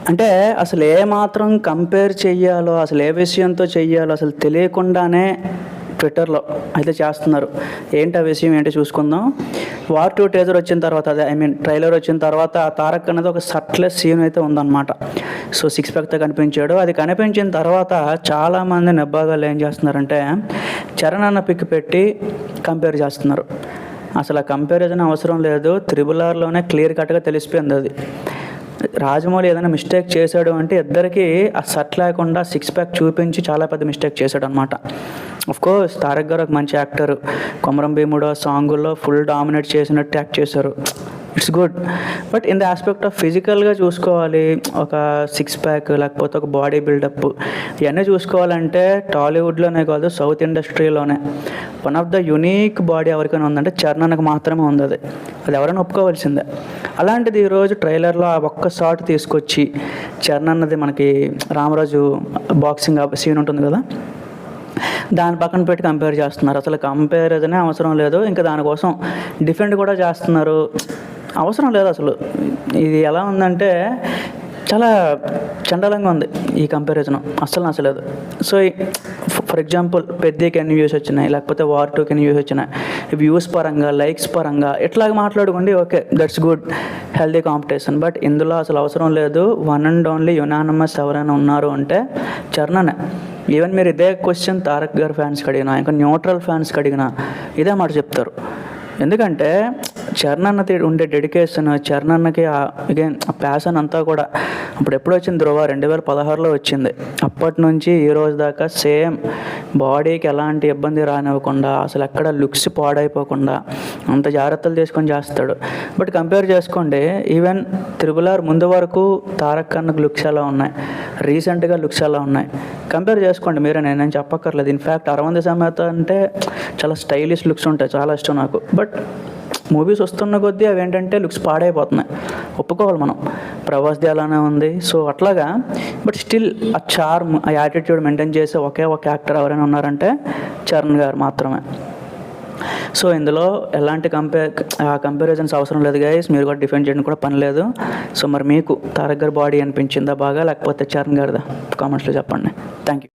అంటే అసలు ఏ మాత్రం కంపేర్ చెయ్యాలో, అసలు ఏ విషయంతో చెయ్యాలో అసలు తెలియకుండానే ట్విట్టర్లో అయితే చేస్తున్నారు. ఏంటి ఆ విషయం ఏంటి చూసుకుందాం. వార్ 2 టీజర్ వచ్చిన తర్వాత, అదే ట్రైలర్ వచ్చిన తర్వాత తారక్ అనేది ఒక షర్ట్లెస్ సీన్ అయితే ఉందన్నమాట. సో 6 ప్యాక్తో కనిపించాడు. అది కనిపించిన తర్వాత చాలామంది నెబ్బాగాళ్ళు ఏం చేస్తున్నారంటే చరణ్ అన్న పిక్ పెట్టి కంపేర్ చేస్తున్నారు. అసలు ఆ కంపారిజన్ అవసరం లేదు. త్రిబుల్-ఆర్లోనే క్లియర్ కట్గా తెలిసిపోయింది అది. రాజమౌళి ఏదైనా మిస్టేక్ చేశాడు అంటే ఇద్దరికి ఆ షర్ట్ లేకుండా 6 ప్యాక్ చూపించి చాలా పెద్ద మిస్టేక్ చేశాడు అనమాట. కోర్స్ తారక్ గారు ఒక మంచి యాక్టర్. కొమరం భీముడు సాంగుల్లో ఫుల్ డామినేట్ చేసినట్టు యాక్ట్ చేశారు. It's good. But in the aspect of ఫిజికల్గా చూసుకోవాలి, ఒక 6 ప్యాక్ లేకపోతే ఒక బాడీ బిల్డప్ ఇవన్నీ చూసుకోవాలంటే టాలీవుడ్లోనే కాదు సౌత్ ఇండస్ట్రీలోనే one of the unique body ఎవరికైనా ఉందంటే చరణ్కి మాత్రమే ఉంది. అది ఎవరైనా ఒప్పుకోవాల్సిందే. అలాంటిది ఈరోజు ట్రైలర్లో ఆ ఒక్క షాట్ తీసుకొచ్చి చరణ్ అన్నది మనకి రామరాజు బాక్సింగ్ సీన్ ఉంటుంది కదా, దాని పక్కన పెట్టి కంపేర్ చేస్తున్నారు. అసలు కంపారిజనే అవసరం లేదు. ఇంకా దానికోసం డిఫెండ్ కూడా చేస్తున్నారు. అవసరం లేదు అసలు. ఇది ఎలా ఉందంటే చాలా చండాలంగా ఉంది ఈ కంపారిజన్. అస్సలు నచ్చలేదు. సో ఫర్ ఎగ్జాంపుల్ పెద్దకి ఎన్ని వ్యూస్ వచ్చినాయి, లేకపోతే వార్ 2కి ఎన్ని వ్యూస్ వచ్చినాయి, వ్యూస్ పరంగా లైక్స్ పరంగా ఇట్లాగ మాట్లాడుకోండి, okay that's good, healthy competition. But ఇందులో అసలు అవసరం లేదు. వన్ అండ్ ఓన్లీ యునానిమస్ ఎవరైనా ఉన్నారు అంటే చరణనే. ఈవెన్ మీరు ఇదే క్వశ్చన్ తారక్ గారి ఫ్యాన్స్కి అడిగినా, ఇంకా న్యూట్రల్ ఫ్యాన్స్కి అడిగినా ఇదే మాట చెప్తారు. ఎందుకంటే చరణ్ అన్నది ఉండే డెడికేషన్, చరణ్ అన్నకి అగైన్ ఆ ప్యాషన్ అంతా కూడా అప్పుడు ఎప్పుడు వచ్చింది, ధ్రువ 2016లో వచ్చింది. అప్పటి నుంచి ఈ రోజు దాకా సేమ్ బాడీకి ఎలాంటి ఇబ్బంది రానివ్వకుండా, అసలు ఎక్కడ లుక్స్ పాడైపోకుండా అంత జాగ్రత్తలు తీసుకొని చేస్తాడు. బట్ కంపేర్ చేసుకోండి, ఈవెన్ త్రిబుల్-ఆర్ ముందు వరకు తారక్ అన్నకు లుక్స్ ఎలా ఉన్నాయి, రీసెంట్గా లుక్స్ ఎలా ఉన్నాయి కంపేర్ చేసుకోండి మీరే, నేను చెప్పక్కర్లేదు. ఇన్ఫ్యాక్ట్ అరవింద సమేత అంటే చాలా స్టైలిష్ లుక్స్ ఉంటాయి, చాలా ఇష్టం నాకు. బట్ మూవీస్ వస్తున్న కొద్దీ అవి ఏంటంటే లుక్స్ పాడైపోతున్నాయి, ఒప్పుకోవాలి మనం. ప్రభాస్ది అలానే ఉంది. సో అట్లాగా. బట్ స్టిల్ ఆ చార్మ్, ఆ యాటిట్యూడ్ మెయింటైన్ చేసే ఒకే ఒక యాక్టర్ ఎవరైనా ఉన్నారంటే చరణ్ గారు మాత్రమే. సో ఇందులో ఎలాంటి కంపారిజన్స్ అవసరం లేదు గైస్. మీరు కూడా డిఫెండ్ చేయడం కూడా పని లేదు. సో మరి మీకు తారక్ గారి బాడీ అనిపించిందా బాగా, లేకపోతే చరణ్ గారిదా? కామెంట్స్లో చెప్పండి. Thank you.